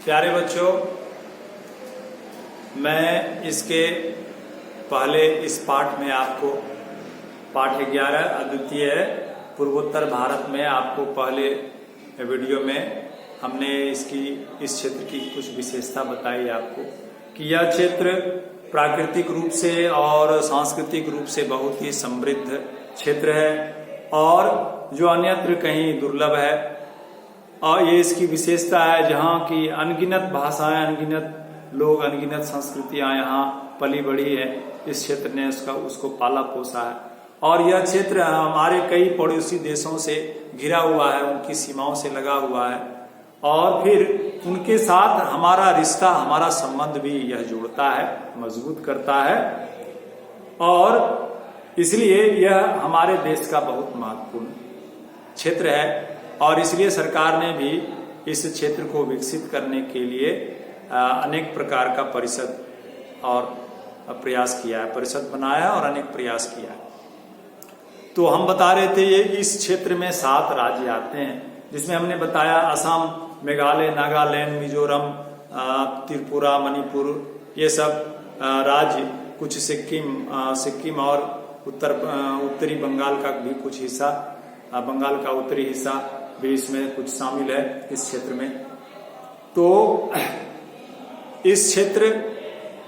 प्यारे बच्चों, मैं इसके पहले इस पाठ में आपको पाठ 11 अद्वितीय पूर्वोत्तर भारत में आपको पहले वीडियो में हमने इस क्षेत्र की कुछ विशेषता बताई आपको कि यह क्षेत्र प्राकृतिक रूप से और सांस्कृतिक रूप से बहुत ही समृद्ध क्षेत्र है और जो अन्यत्र कहीं दुर्लभ है। और ये इसकी विशेषता है जहाँ की अनगिनत भाषाएं, अनगिनत लोग, अनगिनत संस्कृतियां यहाँ पली बढ़ी है। इस क्षेत्र ने उसको पाला पोसा है और यह क्षेत्र हमारे कई पड़ोसी देशों से घिरा हुआ है, उनकी सीमाओं से लगा हुआ है और फिर उनके साथ हमारा रिश्ता, हमारा संबंध भी यह जोड़ता है, मजबूत करता है और इसलिए यह हमारे देश का बहुत महत्वपूर्ण क्षेत्र है। और इसलिए सरकार ने भी इस क्षेत्र को विकसित करने के लिए अनेक प्रकार का परिषद और प्रयास किया है, परिषद बनाया और अनेक प्रयास किया है। तो हम बता रहे थे ये इस क्षेत्र में 7 राज्य आते हैं, जिसमें हमने बताया असम, मेघालय, नागालैंड, मिजोरम, त्रिपुरा, मणिपुर, ये सब राज्य, कुछ सिक्किम और उत्तरी बंगाल का भी कुछ हिस्सा, बंगाल का उत्तरी हिस्सा भी इसमें कुछ शामिल है इस क्षेत्र में। तो इस क्षेत्र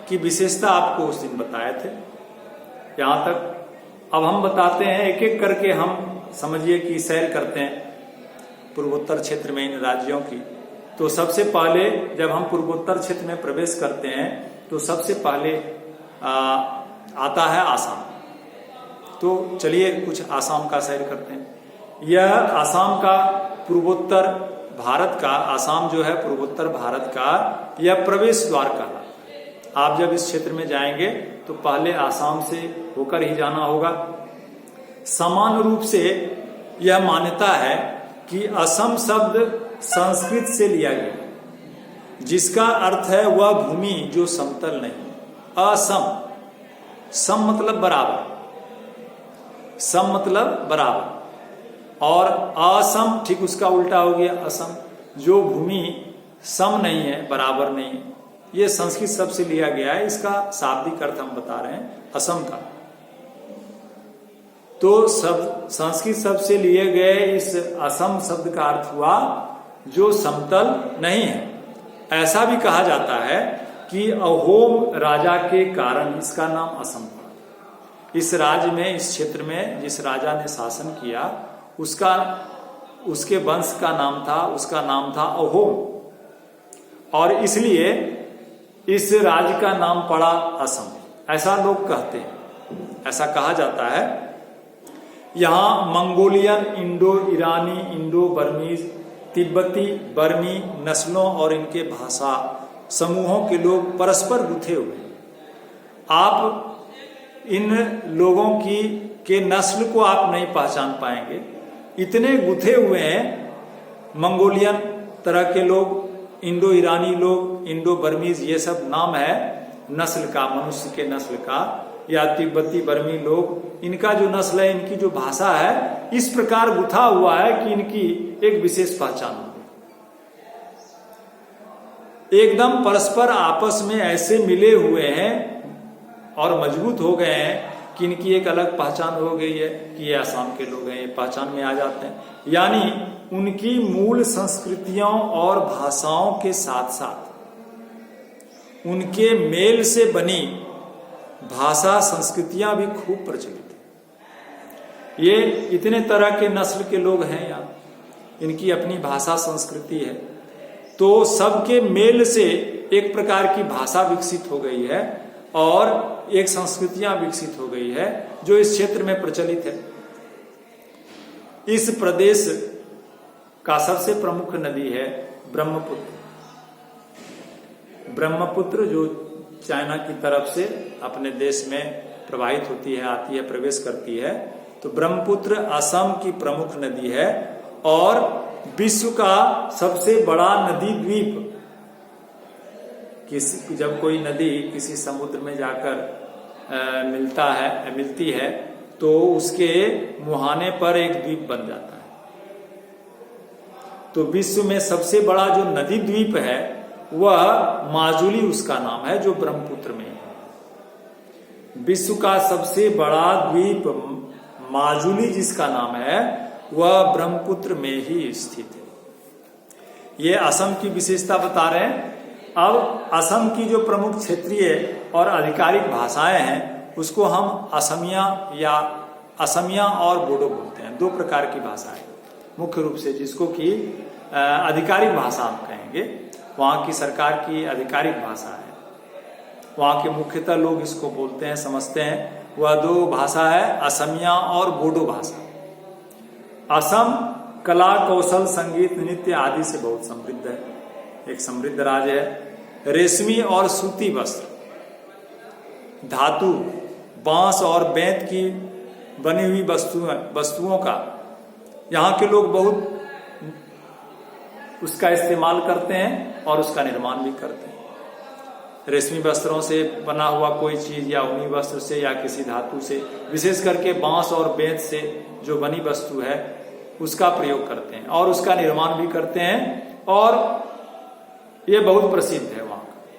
की विशेषता आपको उस दिन बताए थे। यहाँ तक अब हम बताते हैं, एक एक करके हम समझिए कि सैर करते हैं पूर्वोत्तर क्षेत्र में इन राज्यों की। तो सबसे पहले जब हम पूर्वोत्तर क्षेत्र में प्रवेश करते हैं तो सबसे पहले आता है आसाम। तो चलिए कुछ आसाम का सैर करते हैं। यह आसाम का पूर्वोत्तर भारत का, आसाम जो है पूर्वोत्तर भारत का यह प्रवेश द्वार कहलाता है। आप जब इस क्षेत्र में जाएंगे तो पहले आसाम से होकर ही जाना होगा। समान रूप से यह मान्यता है कि असम शब्द संस्कृत से लिया गया, जिसका अर्थ है वह भूमि जो समतल नहीं। असम, सम मतलब बराबर, सम मतलब बराबर और असम ठीक उसका उल्टा हो गया असम, जो भूमि सम नहीं है, बराबर नहीं है। यह संस्कृत शब्द से लिया गया है, इसका शाब्दिक अर्थ हम बता रहे हैं असम का। तो संस्कृत शब्द से लिए गए इस असम शब्द का अर्थ हुआ जो समतल नहीं है। ऐसा भी कहा जाता है कि अहोम राजा के कारण इसका नाम असम पड़ा। इस राज्य में, इस क्षेत्र में जिस राजा ने शासन किया उसके वंश का नाम था, उसका नाम था अहोम और इसलिए इस राज्य का नाम पड़ा असम। ऐसा लोग कहते हैं, ऐसा कहा जाता है। यहां मंगोलियन, इंडो ईरानी, इंडो बर्मीज, तिब्बती, बर्मी नस्लों और इनके भाषा समूहों के लोग परस्पर गुथे हुए। आप इन लोगों के नस्ल को आप नहीं पहचान पाएंगे, इतने गुथे हुए हैं। मंगोलियन तरह के लोग, इंडो ईरानी लोग, इंडो बर्मीज, ये सब नाम है नस्ल का, मनुष्य के नस्ल का, या तिब्बती बर्मी लोग, इनका जो नस्ल है, इनकी जो भाषा है, इस प्रकार गुथा हुआ है कि इनकी एक विशेष पहचान हो गई। एकदम परस्पर आपस में ऐसे मिले हुए हैं और मजबूत हो गए हैं कि इनकी एक अलग पहचान हो गई है कि ये आसाम के लोग हैं, ये पहचान में आ जाते हैं। यानी उनकी मूल संस्कृतियों और भाषाओं के साथ साथ उनके मेल से बनी भाषा, संस्कृतियां भी खूब प्रचलित है। ये इतने तरह के नस्ल के लोग हैं यहाँ, इनकी अपनी भाषा, संस्कृति है। तो सबके मेल से एक प्रकार की भाषा विकसित हो गई है और एक संस्कृतियां विकसित हो गई है जो इस क्षेत्र में प्रचलित है। इस प्रदेश का सबसे प्रमुख नदी है ब्रह्मपुत्र। ब्रह्मपुत्र जो चाइना की तरफ से अपने देश में प्रवाहित होती है, आती है, प्रवेश करती है। तो ब्रह्मपुत्र असम की प्रमुख नदी है और विश्व का सबसे बड़ा नदी द्वीप। जब कोई नदी किसी समुद्र में जाकर मिलती है तो उसके मुहाने पर एक द्वीप बन जाता है। तो विश्व में सबसे बड़ा जो नदी द्वीप है वह माजुली उसका नाम है, जो ब्रह्मपुत्र में है। विश्व का सबसे बड़ा द्वीप माजुली जिसका नाम है, वह ब्रह्मपुत्र में ही स्थित है। ये असम की विशेषता बता रहे हैं। अब असम की जो प्रमुख क्षेत्रीय और आधिकारिक भाषाएं हैं, उसको हम असमिया और बोडो बोलते हैं। दो प्रकार की भाषाएं मुख्य रूप से, जिसको कि आधिकारिक भाषा हम कहेंगे, वहाँ की सरकार की आधिकारिक भाषा है। वहाँ के मुख्यतः लोग इसको बोलते हैं, समझते हैं। वह दो भाषा है, असमिया और बोडो भाषा। असम कला, कौशल, संगीत, नृत्य आदि से बहुत समृद्ध है, एक समृद्ध राज्य है। रेशमी और सूती वस्त्र, धातु, बांस और बेंत की बनी हुई वस्तुओं का यहाँ के लोग बहुत उसका इस्तेमाल करते हैं और उसका निर्माण भी करते हैं। रेशमी वस्त्रों से बना हुआ कोई चीज, या ऊनी वस्त्र से, या किसी धातु से, विशेष करके बांस और बेंत से जो बनी वस्तु है, उसका प्रयोग करते हैं और उसका निर्माण भी करते हैं। और ये बहुत प्रसिद्ध है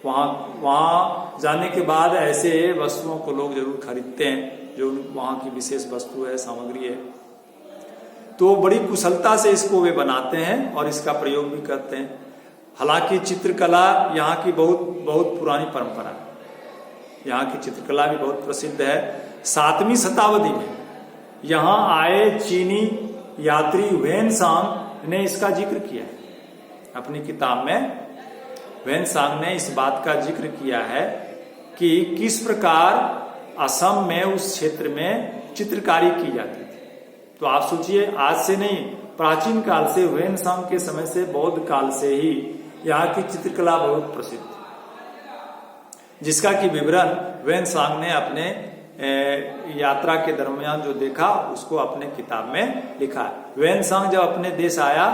वहाँ जाने के बाद ऐसे वस्तुओं को लोग जरूर खरीदते हैं, जो वहाँ की विशेष वस्तु है, सामग्री है। तो बड़ी कुशलता से इसको वे बनाते हैं और इसका प्रयोग भी करते हैं। हालांकि चित्रकला यहाँ की बहुत पुरानी परंपरा है। यहाँ की चित्रकला भी बहुत प्रसिद्ध है। 7वीं शताब्दी में यहाँ आए चीनी यात्री वेनसांग ने इसका जिक्र किया है अपनी किताब में। वेनसांग ने इस बात का जिक्र किया है कि किस प्रकार असम में, उस क्षेत्र में चित्रकारी की जाती थी। तो आप सोचिए, आज से नहीं, प्राचीन काल से, वेनसांग के समय से, बौद्ध काल से ही यहाँ की चित्रकला बहुत प्रसिद्ध थी, जिसका कि विवरण वेनसांग ने अपने यात्रा के दरमियान जो देखा, उसको अपने किताब में लिखा है। वेनसांग जब अपने देश आया,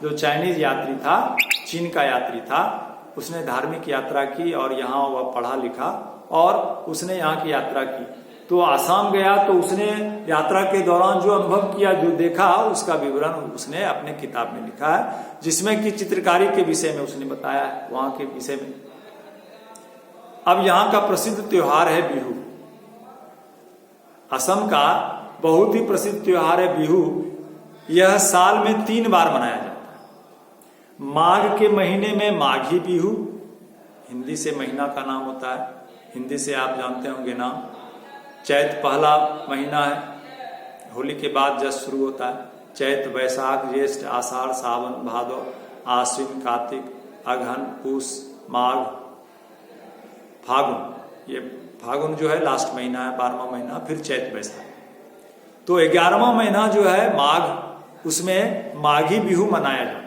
जो चाइनीज यात्री था, चीन का यात्री था, उसने धार्मिक यात्रा की और यहाँ वह पढ़ा लिखा और उसने यहाँ की यात्रा की। तो आसाम गया तो उसने यात्रा के दौरान जो अनुभव किया, जो देखा, उसका विवरण उसने अपने किताब में लिखा है, जिसमें कि चित्रकारी के विषय में उसने बताया है, वहां के विषय में। अब यहाँ का प्रसिद्ध त्योहार है बिहू। असम का बहुत ही प्रसिद्ध त्योहार है बिहू। यह साल में 3 बार मनाया जाता है। माघ के महीने में माघी बिहू, हिंदी से महीना का नाम होता है, हिंदी से आप जानते होंगे नाम। चैत पहला महीना है, होली के बाद जस्ट शुरू होता है। चैत, वैशाख, ज्येष्ठ, आषाढ़, सावन, भादो, आश्विन, कार्तिक, अगहन, पूस, माघ, फागुन। ये फागुन जो है लास्ट महीना है, 12वां महीना, फिर चैत, वैशाख। तो 11वां महीना जो है माघ, उसमें माघी बिहू मनाया जाता है।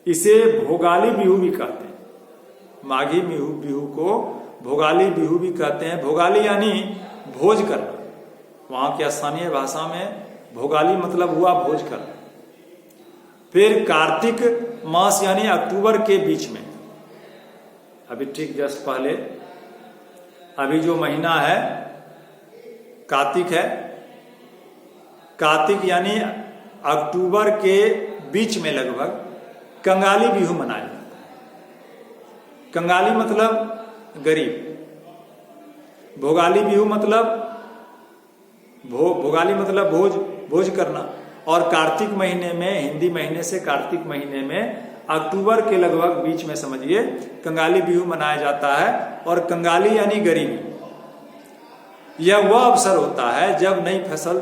इसे भोगाली बिहू भी कहते हैं। माघी बिहू को भोगाली बिहू भी कहते हैं। भोगाली यानी भोज करना। वहां की स्थानीय भाषा में भोगाली मतलब हुआ भोज करना। फिर कार्तिक मास यानी अक्टूबर के बीच में, अभी ठीक जस्ट पहले, अभी जो महीना है कार्तिक है, कार्तिक यानी अक्टूबर के बीच में लगभग कंगाली बिहू मनाया जाता है। कंगाली मतलब गरीब, भोगाली बिहू मतलब भोगाली मतलब भोज करना। और कार्तिक महीने में, हिंदी महीने से कार्तिक महीने में, अक्टूबर के लगभग बीच में समझिए, कंगाली बिहू मनाया जाता है। और कंगाली यानी गरीबी। यह वह अवसर होता है जब नई फसल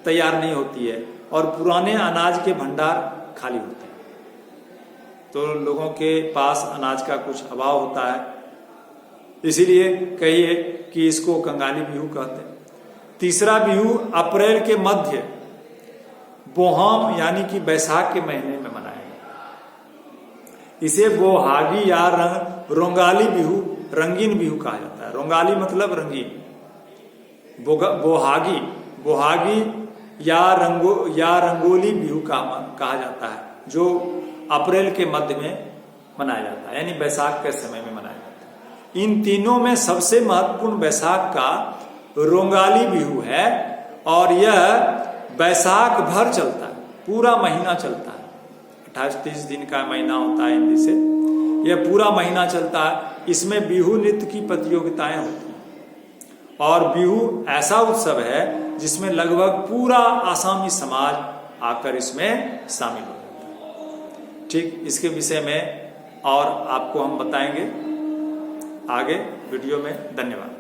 तैयार नहीं होती है और पुराने अनाज के भंडार खाली होते हैं, तो लोगों के पास अनाज का कुछ अभाव होता है। इसीलिए कहिए कि इसको कंगाली बिहू कहते हैं। तीसरा बिहू अप्रैल के मध्य, बोहाम यानी कि बैसाख के महीने में मनाया जाता है। इसे बोहागी या रोंगाली बिहू, रंगीन बिहू कहा जाता है। रोंगाली मतलब रंगीन, बोहागी या रंगोली बिहू कहा जाता है, जो अप्रैल के मध्य में मनाया जाता है, यानी बैसाख के समय में मनाया जाता है। इन तीनों में सबसे महत्वपूर्ण बैसाख का रोंगाली बिहू है और यह बैसाख भर चलता है, पूरा महीना चलता है। 28-30 दिन का महीना होता है हिंदी से। यह पूरा महीना चलता है। इसमें बिहू नृत्य की प्रतियोगिताएं होती हैं और बिहू ऐसा उत्सव है जिसमें लगभग पूरा आसामी समाज आकर इसमें शामिल हो जाता है। ठीक, इसके विषय में और आपको हम बताएंगे आगे वीडियो में। धन्यवाद।